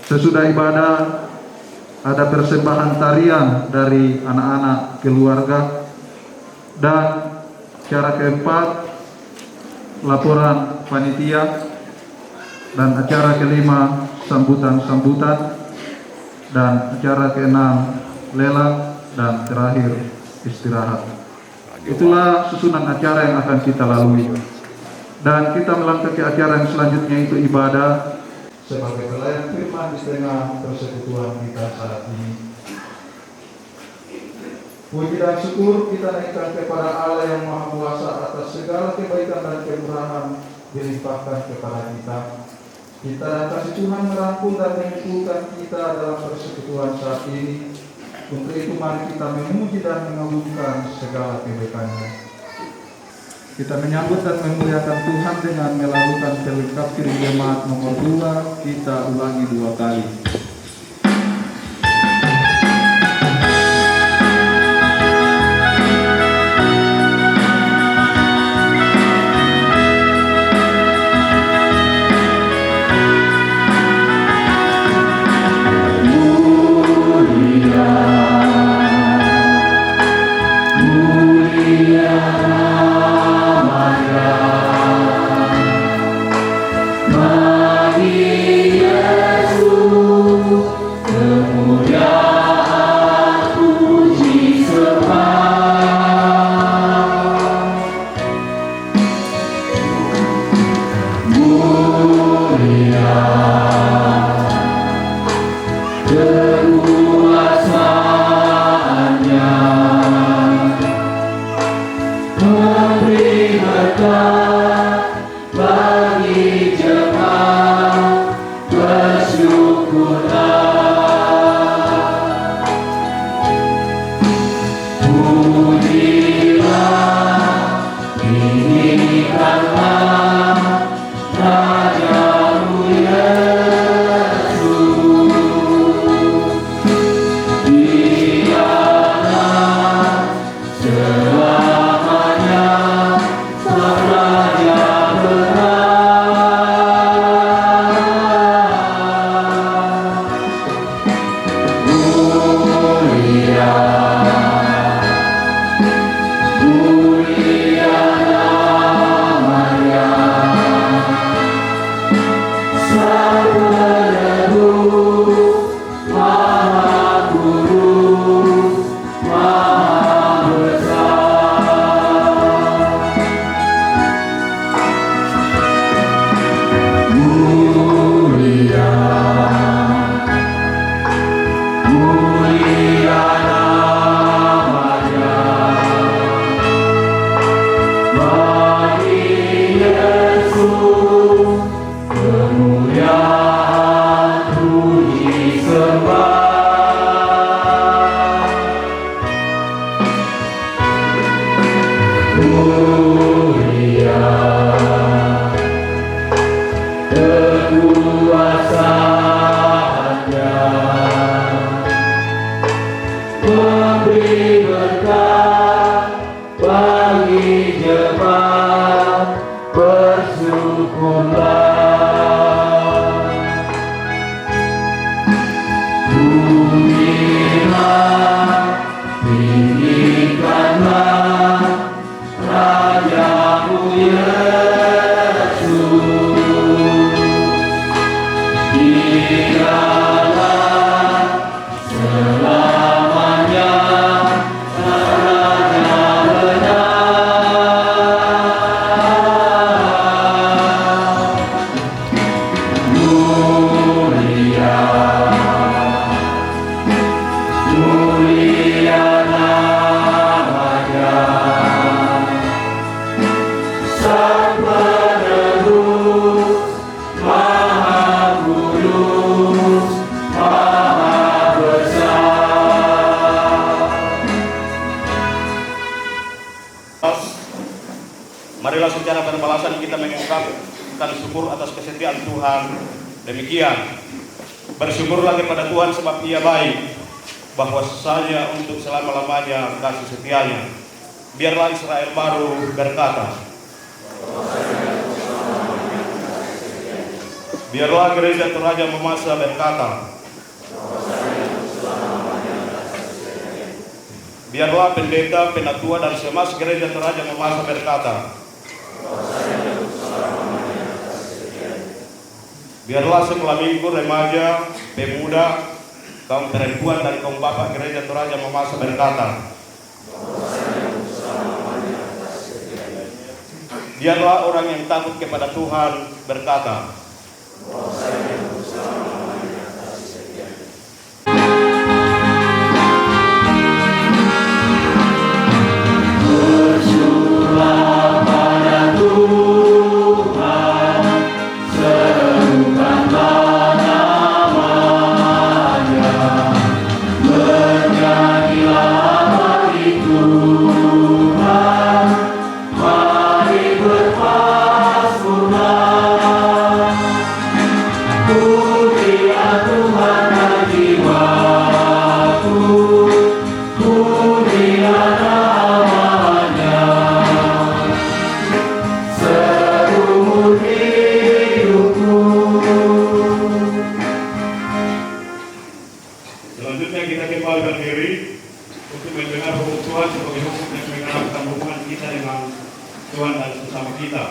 Sesudah ibadah ada persembahan tarian dari anak-anak keluarga, dan cara keempat laporan panitia, dan acara kelima sambutan-sambutan, dan acara keenam lelang, dan terakhir istirahat. Itulah susunan acara yang akan kita lalui, dan kita melangkah ke acara yang selanjutnya, itu ibadah sebagai pelayan firman di tengah persekutuan kita saat ini. Puji dan syukur kita naikkan kepada Allah yang Maha Kuasa atas segala kebaikan dan kemurahan dilimpahkan kepada kita. Kita dan kasih Tuhan merangkul dan mengumpulkan kita dalam persekutuan saat ini. Untuk itu mari kita memuji dan mengagungkan segala kebaikan-Nya. Kita menyambut dan memuliakan Tuhan dengan melakukan pelengkap piring jemaat nomor 2. Kita ulangi 2 kali. Selamanya, selamanya. Marilah secara berbalasan kita mengucapkan syukur atas kesetiaan Tuhan. Demikian, bersyukurlah kepada Tuhan sebab Ia baik, bahwasanya untuk selama-lamanya kasih setianya. Biarlah Israel baru berkata, biarlah gereja Toraja Mamasa berkata, biarlah pendeta, penatua dan semas gereja Toraja Mamasa berkata, biarlah sekolah minggu, remaja, pemuda, kaum perempuan dan kaum bapak gereja Toraja Mamasa berkata, biarlah orang yang takut kepada Tuhan berkata, selanjutnya kita kembali berdiri untuk mendengar hukum Tuhan sebagai hukum yang mengenalkan hubungan kita dengan Tuhan dan sesama kita.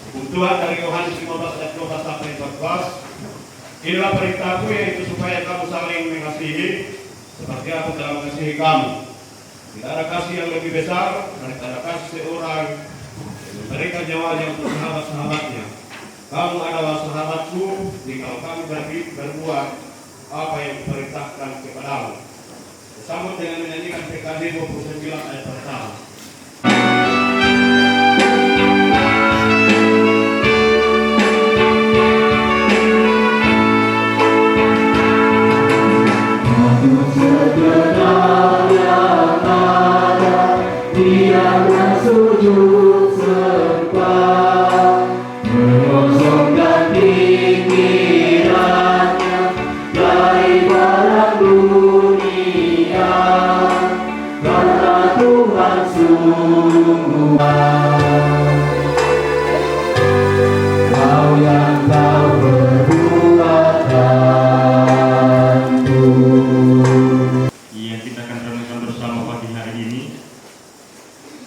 Hukum Tuhan dari Yohanes 15 ayat 12 sampai 14. Inilah perintahku, yaitu supaya kamu saling mengasihi seperti aku telah mengasihi kamu. Tidak ada kasih yang lebih besar daripada kasih seorang yang memberikan nyawanya untuk sahabat-sahabatnya. Kamu adalah sahabatku jika kamu berbuat apa yang diperintahkan kepadamu. Bersambut dengan menyanyikan PKJ 29 ayat pertama.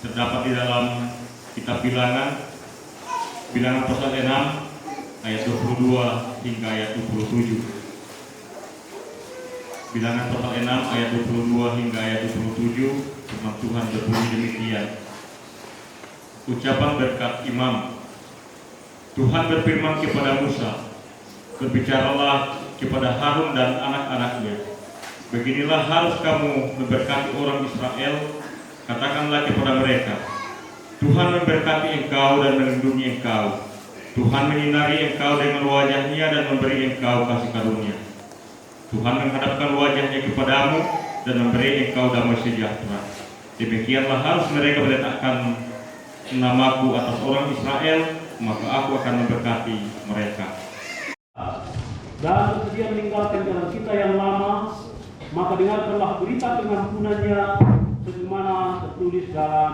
Terdapat di dalam kitab Bilangan pasal 6 ayat 22 hingga ayat 27. Bilangan pasal 6 ayat 22 hingga ayat 27, firman Tuhan berbunyi demikian. Ucapan berkat imam. Tuhan berfirman kepada Musa, berbicaralah kepada Harun dan anak-anaknya. Beginilah harus kamu memberkati orang Israel. Katakanlah kepada mereka, Tuhan memberkati engkau dan melindungi engkau. Tuhan menyinari engkau dengan wajah-Nya dan memberi engkau kasih karunia. Tuhan menghadapkan wajah-Nya kepadamu dan memberi engkau damai sejahtera. Demikianlah harus mereka meletakkan namaku atas orang Israel, maka aku akan memberkati mereka. Dan ketika meninggalkan jalan kita yang lama, maka dengarkanlah berita pengampunannya sebagaimana tertulis dalam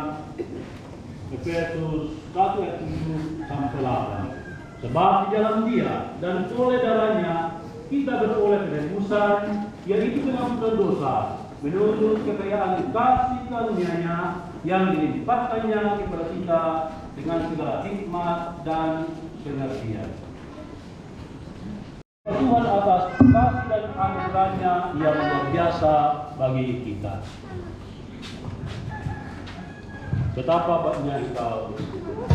Efesus 1 ayat 7 sampai 8. Sebab di dalam Dia dan oleh darahnya kita beroleh penebusan, yaitu pengampunan dosa, menurut kekayaan kasih karunia-Nya yang dilimpahkannya kepada kita dengan segala hikmat dan pengertian. Tuhan atas kasih dan anugerahnya yang luar biasa bagi kita. Betapa banyak engkau bersyukur.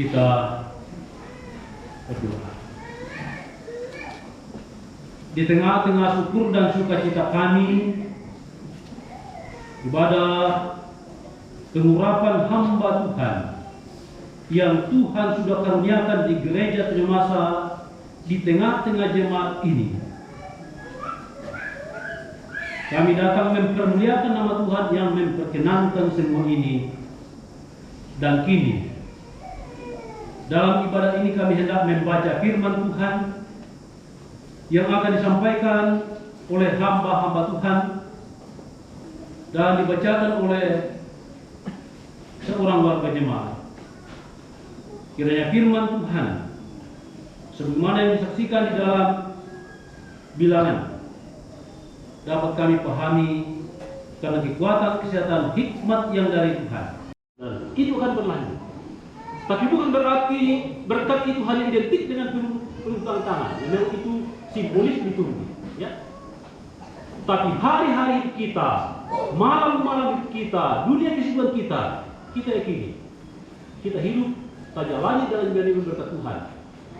Kita berdoa. Di tengah-tengah syukur dan sukacita kami ibadah pengurapan hamba Tuhan yang Tuhan sudah karuniakan di gereja Trimasa di tengah-tengah jemaat ini. Kami datang mempermuliakan nama Tuhan yang memperkenankan semua ini. Dan kini, dalam ibadah ini kami hendak membaca firman Tuhan yang akan disampaikan oleh hamba-hamba Tuhan dan dibacakan oleh seorang warga jemaat. Kiranya firman Tuhan sebagaimana yang disaksikan di dalam bilangan dapat kami pahami karena kekuatan kesehatan hikmat yang dari Tuhan. Dan itu akan berlanjut. Tapi bukan berarti berkat itu hanya identik dengan peluang tangan. Memang itu simbolis ditunggu, ya. Tapi hari-hari kita, malam-malam kita, dunia kesibukan kita yakini kita hidup tajalani dalam jalan berkat Tuhan.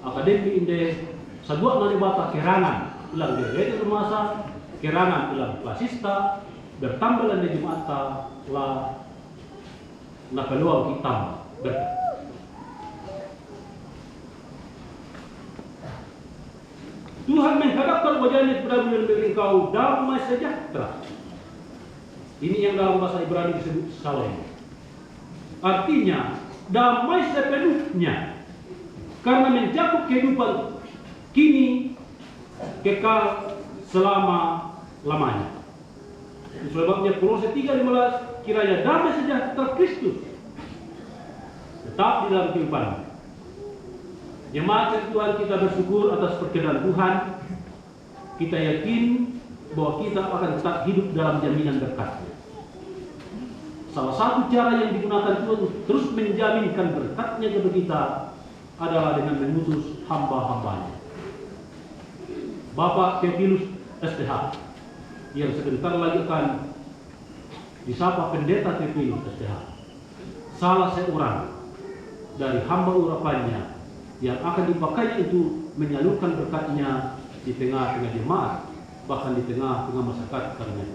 Akademi indeks sebuah nani bata kerangan ilang gereja Trimasa, kerangan ilang klasista, bertambah dan jemaata lah nakaluang kita berkat. Tuhan menghadapkan wajahnya kepada memberi engkau damai sejahtera. Ini yang dalam bahasa Ibrani disebut Shalom. Artinya damai sepenuhnya karena mencakup kehidupan kini kekal selama-lamanya. Sebabnya Kolose 3:15 kiranya damai sejahtera Kristus tetap di dalam kehidupan. Jemaat Tuhan, kita bersyukur atas perkenan Tuhan. Kita yakin bahwa kita akan tetap hidup dalam jaminan berkat-Nya. Salah satu cara yang digunakan Tuhan untuk terus menjaminkan berkat-Nya kepada kita adalah dengan mengutus hamba-hambanya. Bapak Theophilus STH yang sebentar lagi akan disapa Pendeta Theophilus STH, salah seorang dari hamba urapannya yang akan dipakai untuk menyalurkan berkat-Nya di tengah-tengah jemaat, bahkan di tengah-tengah masyarakat karena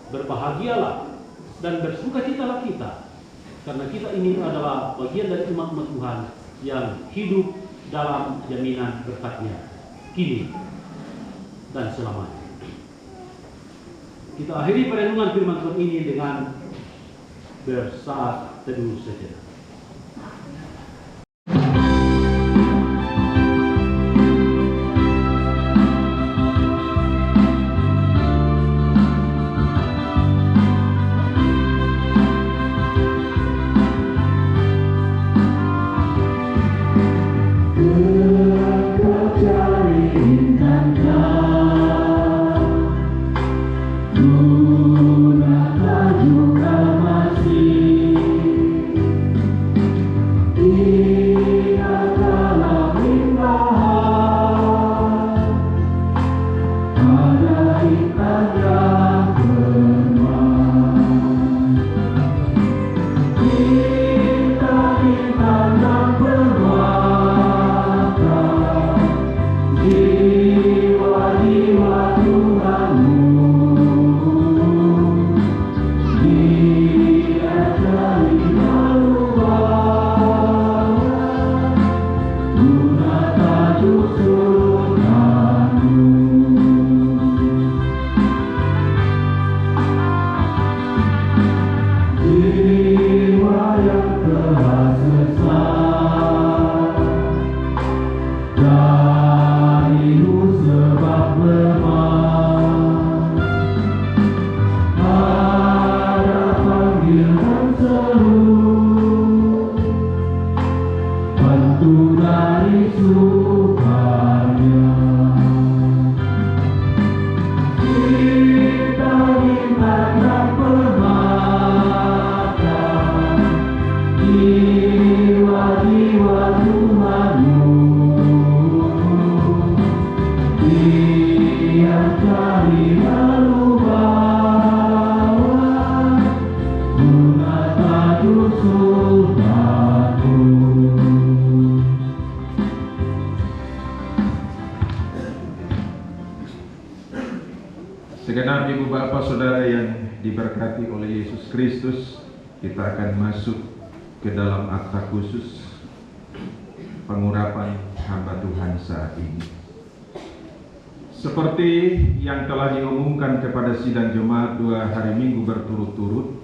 berbahagialah dan bersukacitalah kita, karena kita ini adalah bagian dari umat-umat Tuhan yang hidup dalam jaminan berkat-Nya kini dan selamanya. Kita akhiri perenungan firman Tuhan ini dengan bersaat teduh sejenak. Segenap ibu bapak saudara yang diberkati oleh Yesus Kristus, kita akan masuk ke dalam akta khusus pengurapan hamba Tuhan saat ini. Seperti yang telah diumumkan kepada sidang jemaat 2 hari Minggu berturut-turut,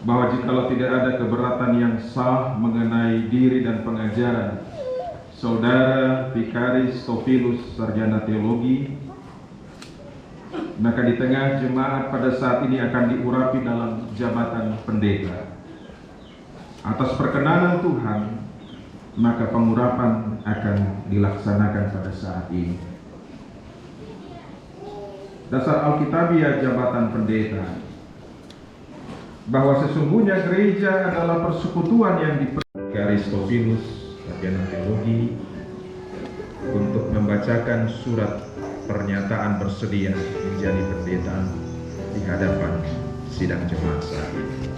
bahwa jikalau tidak ada keberatan yang sah mengenai diri dan pengajaran Saudara Vikaris Topilus Sarjana Teologi, maka di tengah jemaat pada saat ini akan diurapi dalam jabatan pendeta. Atas perkenanan Tuhan, maka pengurapan akan dilaksanakan pada saat ini. Dasar Alkitabiah jabatan pendeta, bahwa sesungguhnya gereja adalah persekutuan yang Vikaris Topilus Sarjana Teologi untuk membacakan surat pernyataan bersedia menjadi pendeta di hadapan sidang jemaat saat ini.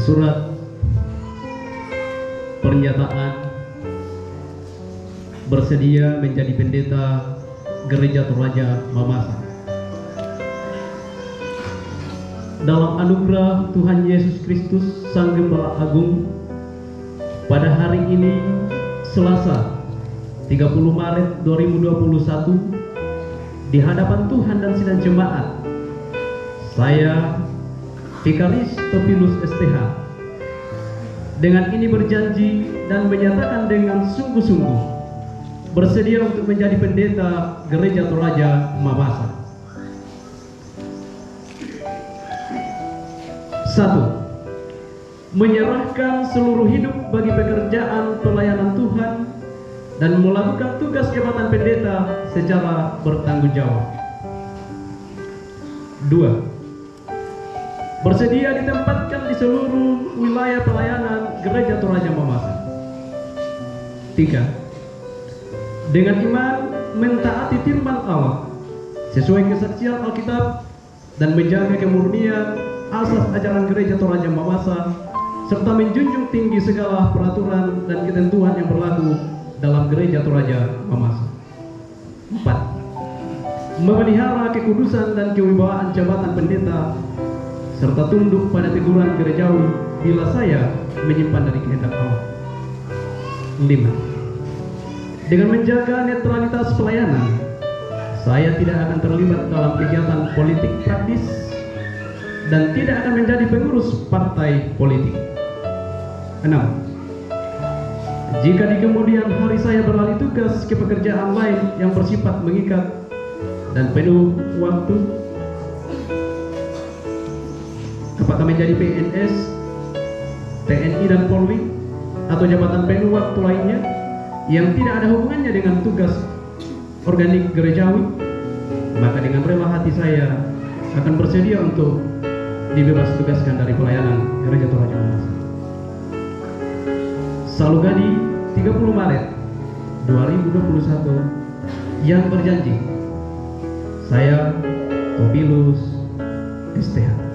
Surat pernyataan bersedia menjadi pendeta Gereja Toraja Mamasa. Dalam anugerah Tuhan Yesus Kristus Sang Gembala Agung, pada hari ini Selasa 30 Maret 2021, di hadapan Tuhan dan sidang jemaat, saya Vikaris Topilus STH dengan ini berjanji dan menyatakan dengan sungguh-sungguh bersedia untuk menjadi pendeta Gereja Toraja Mamasa. 1. Menyerahkan seluruh hidup bagi pekerjaan pelayanan Tuhan dan melakukan tugas jabatan pendeta secara bertanggung jawab. 2. Bersedia ditempatkan di seluruh wilayah pelayanan Gereja Toraja Mamasa. 3. Dengan iman mentaati firman Allah sesuai kesaksian Alkitab dan menjaga kemurnian asas ajaran Gereja Toraja Mamasa, serta menjunjung tinggi segala peraturan dan ketentuan yang berlaku dalam Gereja Toraja Mamasa. 4. Memelihara kekudusan dan kewibawaan jabatan pendeta serta tunduk pada teguran gerejawi bila saya menyimpan dari kehendak Allah. 5. Dengan menjaga netralitas pelayanan, saya tidak akan terlibat dalam kegiatan politik praktis dan tidak akan menjadi pengurus partai politik. 6. Jika di kemudian hari saya beralih tugas ke pekerjaan lain yang bersifat mengikat dan penuh waktu, apakah menjadi PNS, TNI dan Polri, atau jabatan penuh waktu lainnya yang tidak ada hubungannya dengan tugas organik gerejawi, maka dengan rela hati saya akan bersedia untuk dibebas tugaskan dari pelayanan Gereja Toraja Mamasa. Salugadi 30 Maret 2021 yang berjanji, saya Topilus STH.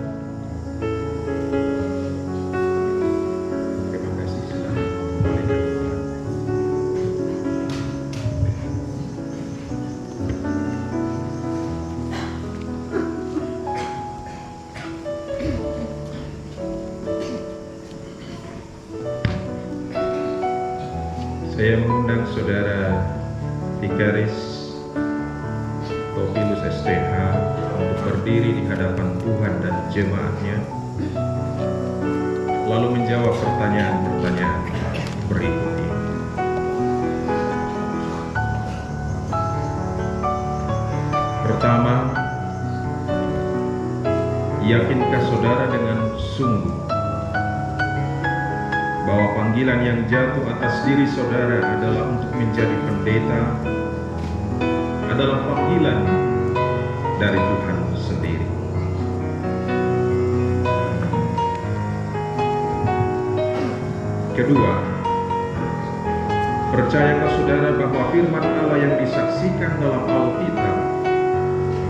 Saya mengundang Saudara Vikaris Topilus STH untuk berdiri di hadapan Tuhan dan jemaatnya, lalu menjawab pertanyaan-pertanyaan berikut ini. Pertama, yakinkah saudara dengan sungguh bahwa panggilan yang jatuh atas diri saudara adalah untuk menjadi pendeta adalah panggilan dari Tuhan sendiri? kedua, percayakah saudara bahwa firman Allah yang disaksikan dalam Alkitab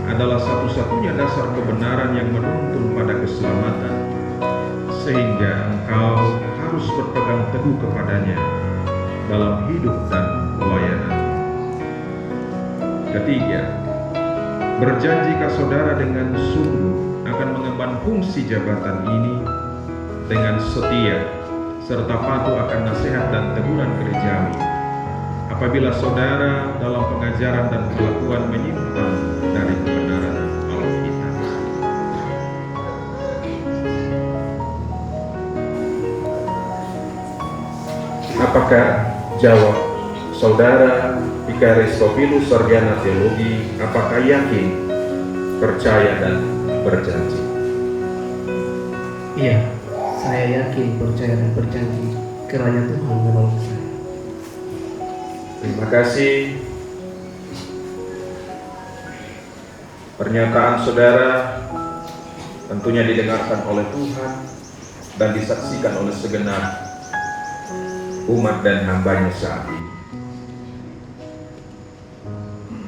adalah satu-satunya dasar kebenaran yang menuntun pada keselamatan, sehingga engkau harus berpegang teguh kepadanya dalam hidup dan pelayanan. Ketiga, berjanjikah saudara dengan sungguh akan mengemban fungsi jabatan ini dengan setia serta patuh akan nasihat dan teguran gerejawi apabila saudara dalam pengajaran dan perlakuan menyimpang dari kebenaran Alkitab? Apakah jawab saudara Vikaris Theophilus Sarjana Teologi, apakah yakin, percaya dan berjanji? Iya, saya yakin, percaya dan berjanji kiranya Tuhan menolong saya. Terima kasih. Pernyataan saudara tentunya didengarkan oleh Tuhan dan disaksikan oleh segenap umat dan hamba-Nya saat ini.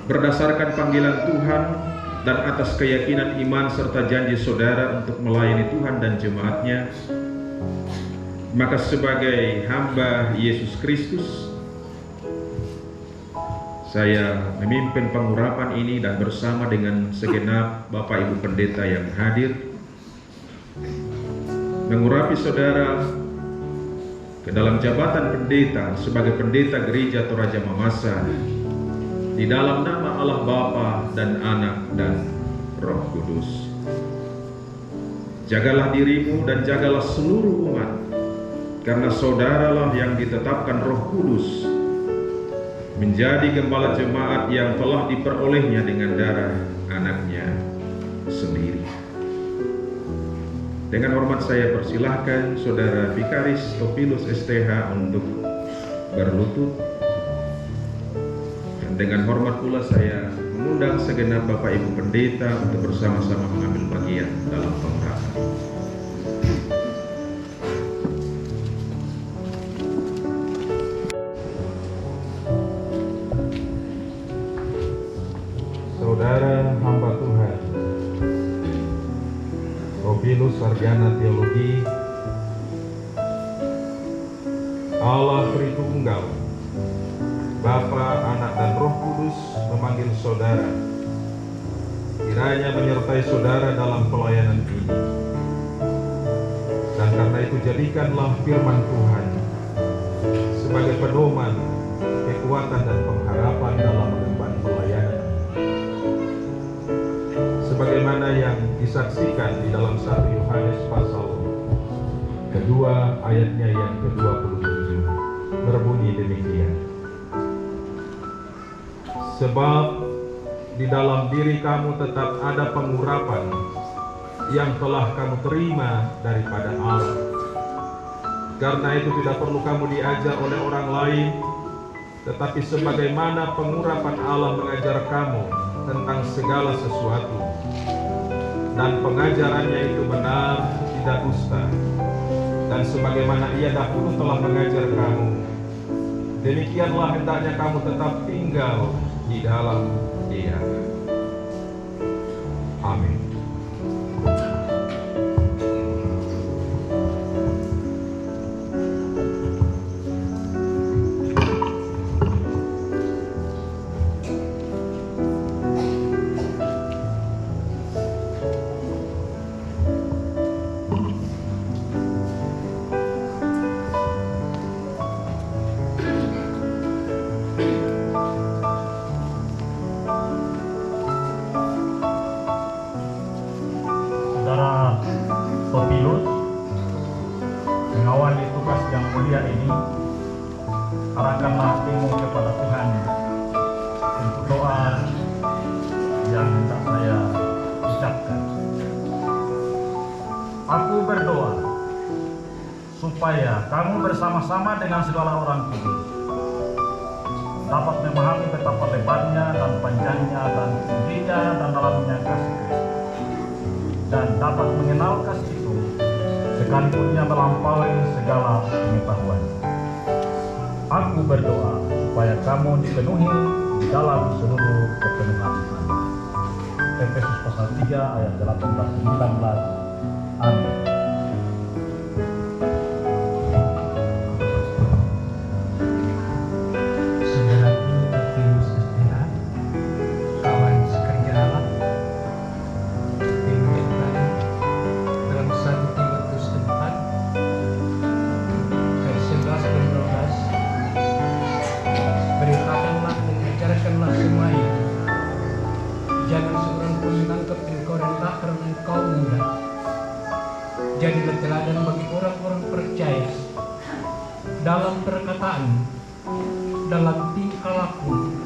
Berdasarkan panggilan Tuhan dan atas keyakinan iman serta janji saudara untuk melayani Tuhan dan jemaat-Nya, maka sebagai hamba Yesus Kristus, saya memimpin pengurapan ini dan bersama dengan segenap Bapak Ibu Pendeta yang hadir, mengurapi saudara ke dalam jabatan pendeta sebagai pendeta Gereja Toraja Mamasa di dalam nama Allah Bapa dan Anak dan Roh Kudus. Jagalah dirimu dan jagalah seluruh umat, karena saudaralah yang ditetapkan Roh Kudus menjadi gembala jemaat yang telah diperolehnya dengan darah Anaknya sendiri. Dengan hormat saya persilahkan Saudara Vikaris Theophilus STH untuk berlutut. Dan dengan hormat pula saya mengundang segenap Bapak Ibu Pendeta untuk bersama-sama mengambil bagian dalam pengurapan. Saudara hamba Tuhan Theophilus Sarjana Teologi, Allah Tritunggal, Bapa, Anak, dan Roh Kudus memanggil saudara, kiranya menyertai saudara dalam pelayanan ini. Dan karena itu jadikanlah firman Tuhan sebagai pedoman, kekuatan, dan pengharapan dalam mengemban pelayanan, sebagaimana yang disaksikan di dalam 1 Yohanes pasal kedua ayatnya yang ke-27, berbunyi demikian: sebab di dalam diri kamu tetap ada pengurapan yang telah kamu terima daripada Allah. Karena itu tidak perlu kamu diajar oleh orang lain, tetapi sebagaimana pengurapan Allah mengajar kamu tentang segala sesuatu, dan pengajarannya itu benar, tidak dusta, dan sebagaimana ia dahulu telah mengajar kamu, demikianlah hendaknya kamu tetap tinggal di dalam Dia. Amin. Saudara Theophilus mengawali tugas yang mulia ini, arahkanlah hatimu kepada Tuhan untuk doa yang hendak saya ucapkan. Aku berdoa supaya kamu bersama-sama dengan segala orang kudus dapat memahami betapa lebarnya dan panjangnya dan tingginya dan dalamnya kasih Kristus, dan dapat mengenal kasih itu sekalipun ia melampaui segala pengetahuan. Aku berdoa supaya kamu dipenuhi di dalam seluruh kepenuhan iman. Efesus pasal 3 ayat 18-19. Amin. Saudaraku Tertius Estera, kawan sekerja Allah, dimuliakan dalam 1 Timotius 4 ayat 11 dan 12. Beritakanlah dan ajarkanlah semuanya. Jangan seorang pun menangkap engkau rendah karena engkau muda. Jadilah teladan bagi orang-orang percaya dalam perkataan, dalam tingkah laku,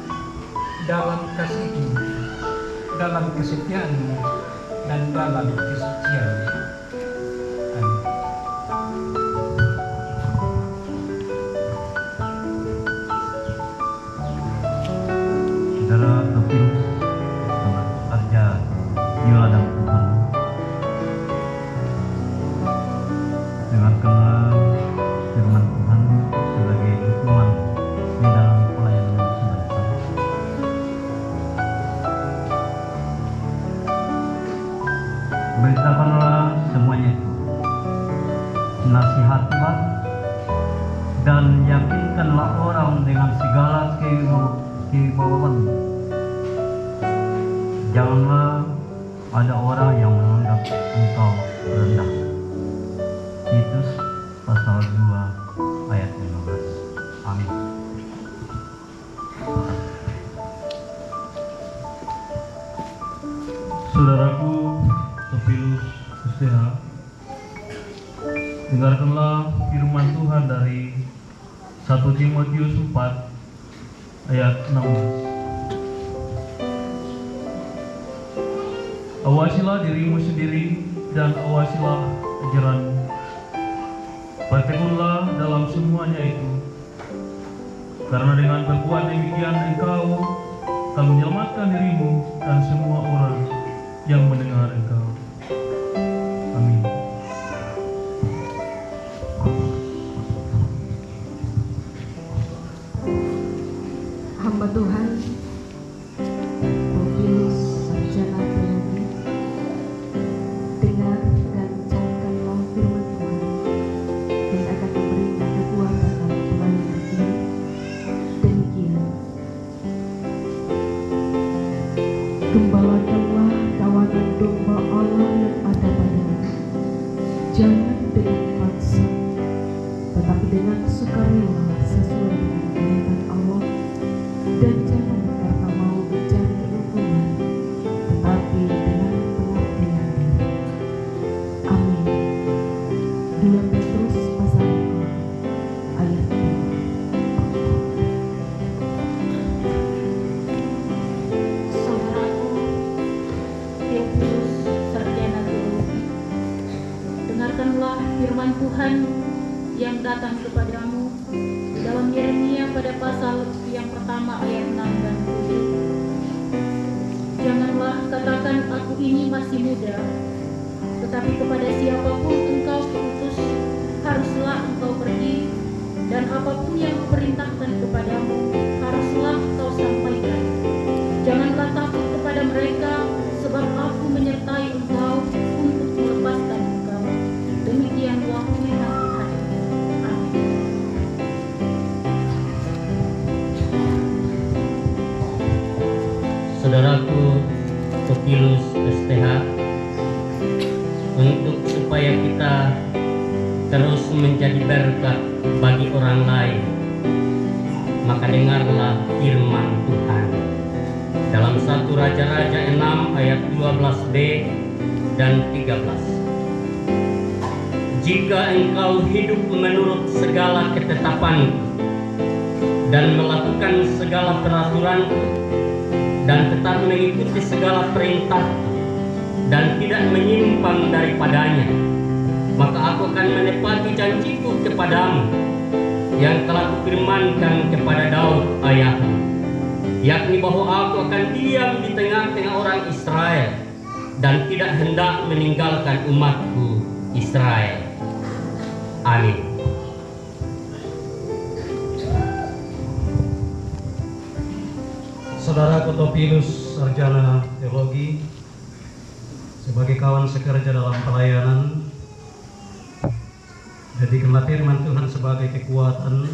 dalam kasihmu, dalam kesetiaanmu, dan dalam kesucianmu. Amin. Saudara Tertius telah bekerja di ladang Tuhan. Dengarkanlah firman Tuhan sebagai dukungan di dalam pelayanan sebentar. Beritakanlah semuanya itu, nasihatilah dan yakinkanlah orang dengan segala kewibawaan. Janganlah ada orang yang menganggap engkau rendah. Titus pasal 2 ayat 15. Amin. Saudaraku Tertius Estera, dengarkanlah firman Tuhan dari 1 Timotius 4 ayat 16. Awasilah dirimu sendiri dan awasilah ajaranmu. Bertekunlah dalam semuanya itu, karena dengan berbuat demikian engkau akan menyelamatkan dirimu dan semua orang yang mendengar engkau. Amin. Hamba Tuhan Tertius Sarjana Teologi, dengar dan camkanlah firman Tuhan yang akan memberikan kekuatan dalam pelayanan ini. Demikian, gembalakanlah kawanan domba Allah yang ada padamu, jangan dengan paksa, tetapi dengan sukarela sesuai dengan kehendak Allah, dan jangan karena mau mencari keuntungan, tetapi dengan pengertian diri. Amin. 2 Petrus pasal 5 ayat 2. Saudaraku Tertius Sarjana Teologi, dengarkanlah firman Tuhan yang datang kepadamu dalam Yeremia pada pasal yang pertama ayat 6 dan 7. Janganlah katakan aku ini masih muda, tetapi kepada siapapun engkau kuutus, haruslah engkau pergi, dan apapun yang kuperintahkan kepadamu, haruslah engkau sampaikan. Janganlah takut kepada mereka, sebab aku menyertai engkau untuk melepaskan engkau. Demikianlah firman Tuhan. Amin. Saudaraku Tertius Estera, untuk supaya kita terus menjadi berkat bagi orang lain, maka dengarlah firman Tuhan dalam 1 Raja-Raja 6 ayat 12b dan 13. Jika engkau hidup menurut segala ketetapanku dan melakukan segala peraturanku dan tetap mengikuti segala perintahku dan tidak menyimpang daripadanya, maka aku akan menepati janjiku kepadamu yang telah kufirmankan kepada Daud ayahmu, yakni bahwa aku akan diam di tengah-tengah orang Israel dan tidak hendak meninggalkan umatku Israel. Amin. Saudara Kotopilus, sarjana teologi, sebagai kawan sekerja dalam pelayanan, jadikanlah firman Tuhan sebagai kekuatan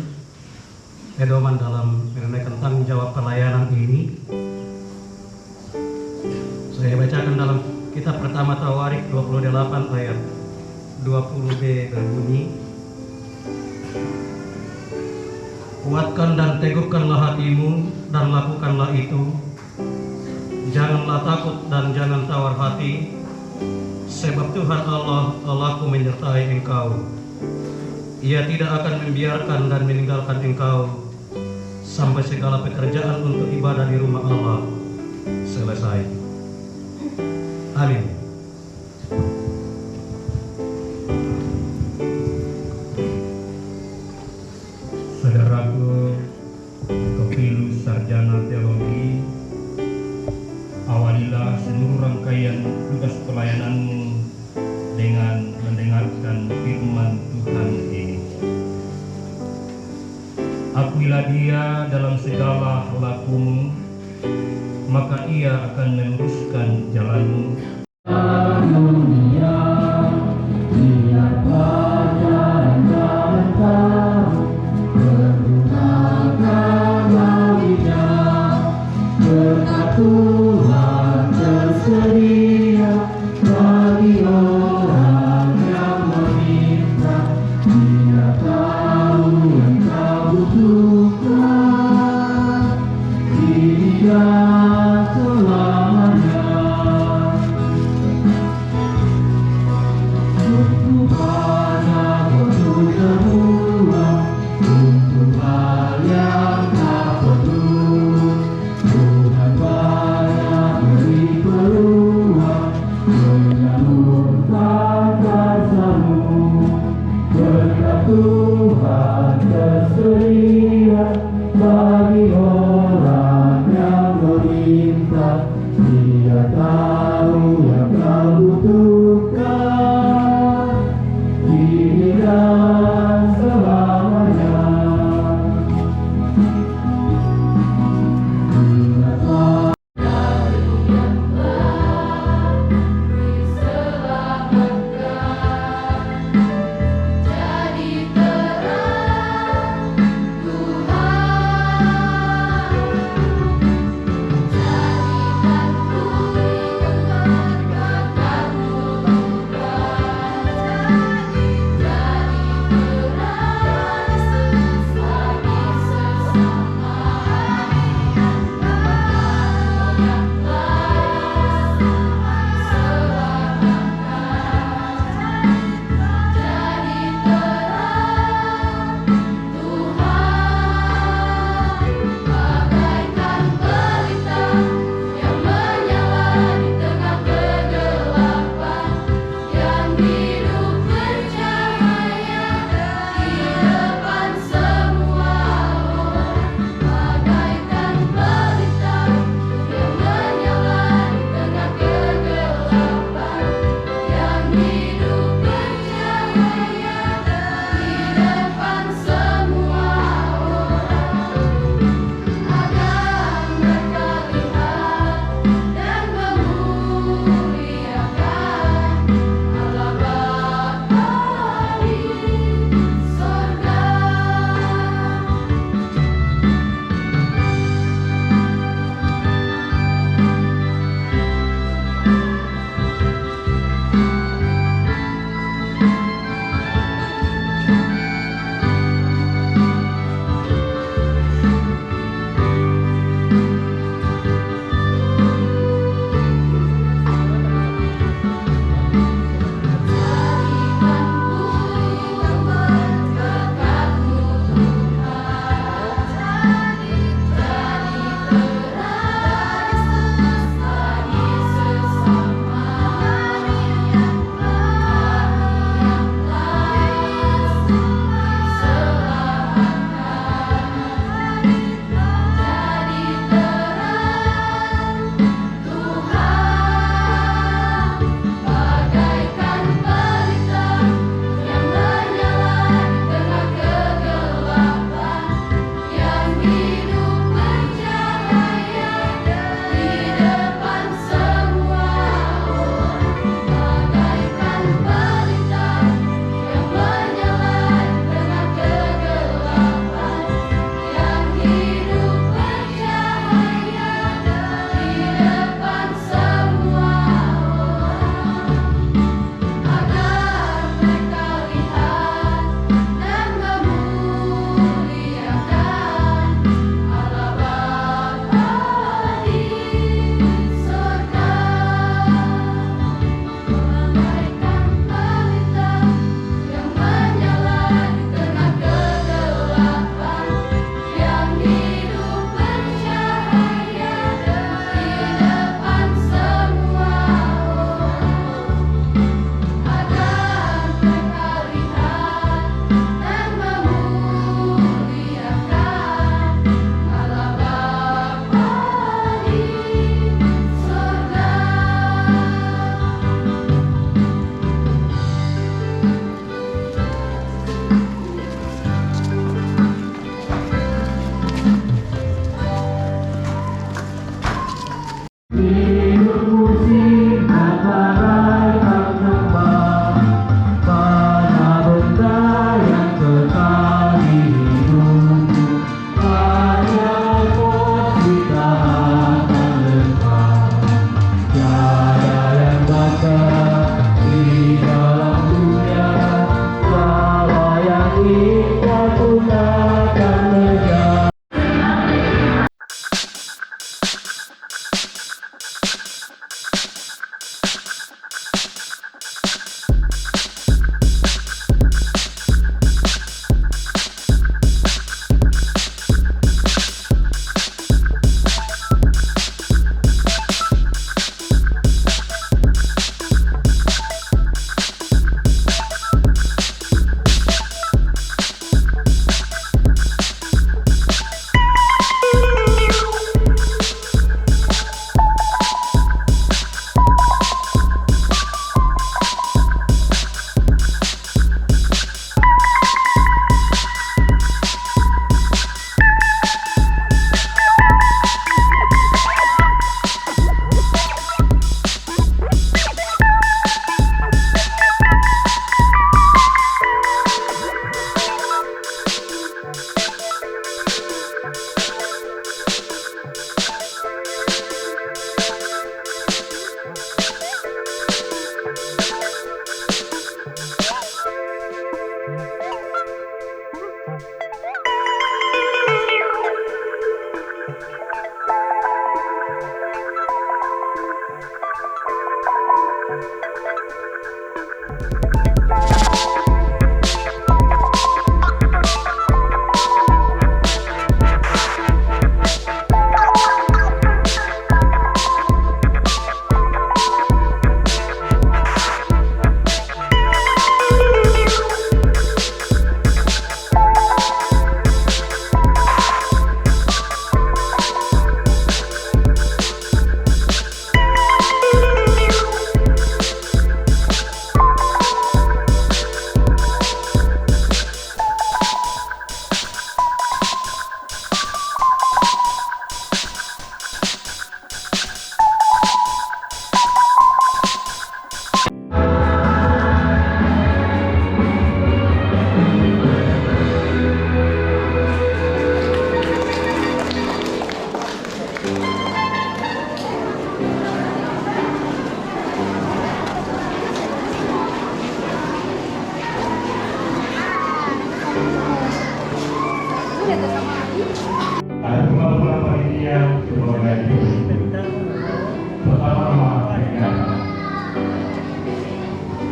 pedoman dalam menunaikan tanggung jawab pelayanan ini. Saya bacakan dalam kitab pertama Tawarik 28 ayat 20b berbunyi, kuatkan dan teguhkanlah hatimu dan lakukanlah itu. Janganlah takut dan jangan tawar hati, sebab Tuhan Allah, Allahku menyertai engkau. Ia tidak akan membiarkan dan meninggalkan engkau sampai segala pekerjaan untuk ibadah di rumah Allah selesai. Amin. Saudaraku Kotopilus, sarjana teologi, awalilah seluruh rangkaian tugas pelayananmu dengan mendengarkan firman Tuhan ini. Akuilah Dia dalam segala lakumu, maka Ia akan meluruskan jalanmu. Tuhan tersedia bagi orang yang meminta. Dia tahu yang kau butuhkan, Dia selamanya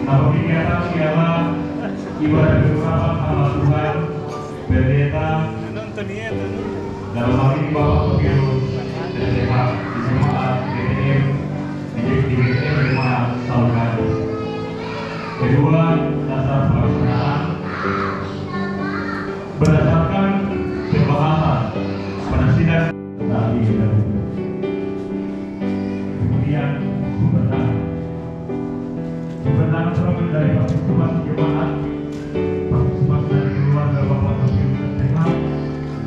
Dalam kegiatan ialah ibadah bersama hamba Tuhan, pendeta, dalam hal ini Bapak Pengurus SDH di Jemaat DPM di BPM Jemaat Salukan. Kedua, dasar pelaksanaan berdasarkan pembahasan pada sidang tadi dan kemudian kebenaran terambil dari partisipasi jemaat, partisipasi dari keluarga Bapak Pengurus SDH,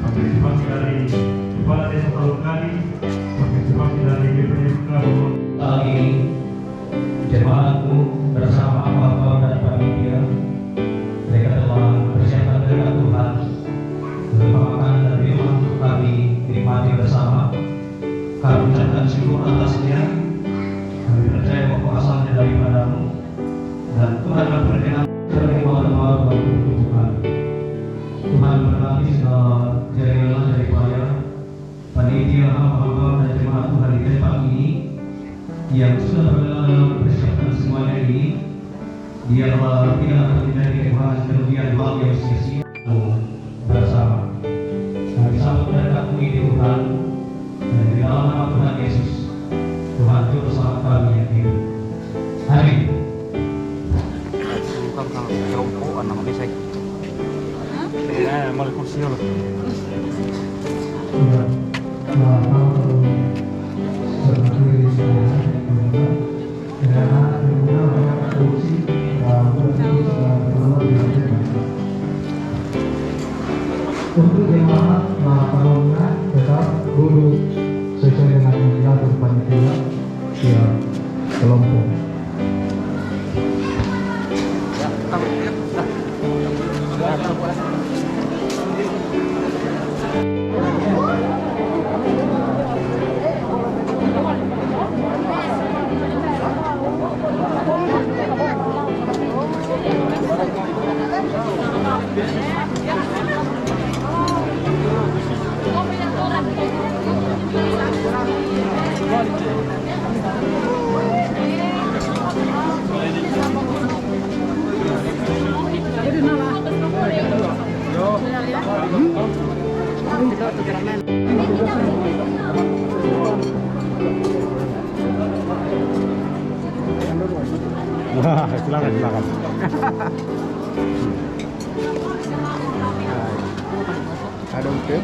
partisipasi dari Kepala Desa Salukadi, partisipasi dari BPM Kabupaten. Saat ini jemaatku bersama bapak dan panitia mereka telah mempersiapkan kehendak Tuhan berupa makanan dan minuman untuk kami nikmati bersama. Kami ucapkan syukur atasnya. Kami percaya bahwa asalnya daripadamu dan Tuhan berkenan menerima doa bagi Tuhan. Tuhan berkati segala jaringan daripada panitia hamba-hamba dan jemaat Tuhan di tempat ini yang sudah bergerak dalam mempersiapkan semuanya ini. Biarlah tidak akan menjadi kekurangan kerugian hal yang sia-sia bersama. Kami sambut kehendak-Mu ini Tuhan, dan di dalam nama Tuhan Yesus, Tuhan Juru Selamat kami yang hidup. Amin. Untuk jemaat tahunnya tetap duduk sesuai dengan yang diatur panitia tiap kelompok. Wah, silakan. Ada mungkin?